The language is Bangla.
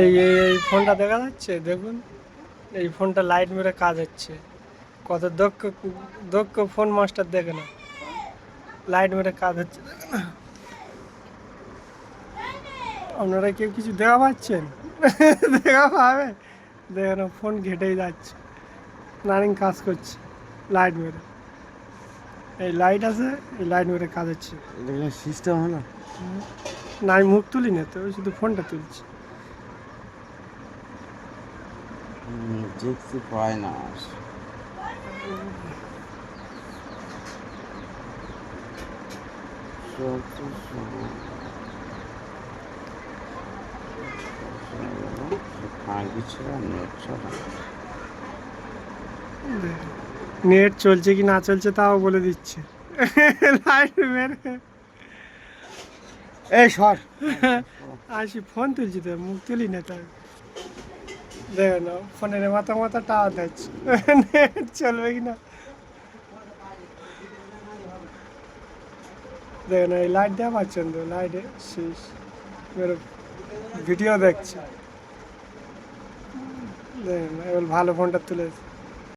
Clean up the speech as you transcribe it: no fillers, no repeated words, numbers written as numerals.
এই ফোনটা দেখা যাচ্ছে, দেখুন এই ফোনটা লাইট মেরে কাজ হচ্ছে। কত দক্ষ দক্ষ ফোন মাস্টার, দেখে না লাইট মেরে কাজ হচ্ছে। আপনারা কেউ কিছু দেখা পাচ্ছেন? দেখা পাবে? দেখেন ফোন ঘেটেই যাচ্ছে, রানিং কাজ করছে লাইট মেরে। এই লাইট আছে, এই লাইট মেরে কাজ হচ্ছে। সিস্টেম হলো না, আমি মুখ তুলি না তো, শুধু ফোনটা তুলছি। দেখতে পায় না। নেট চলছে কি না চলছে তাও বলে দিচ্ছে লাইট মেরে। এই সর আসি ফোন তুলছি তো, মুখ তুলি না তাই। দেখো না ফোনের মাথা মাথা টাওয়ার দিচ্ছে, নেট চলবে কি না। দেখো না এই লাইট দেওয়া পাচ্ছেন তো, লাইটে শেষ মেরে ভিডিও দেখছে। দেখেন এবার ভালো ফোনটা তুলেছে।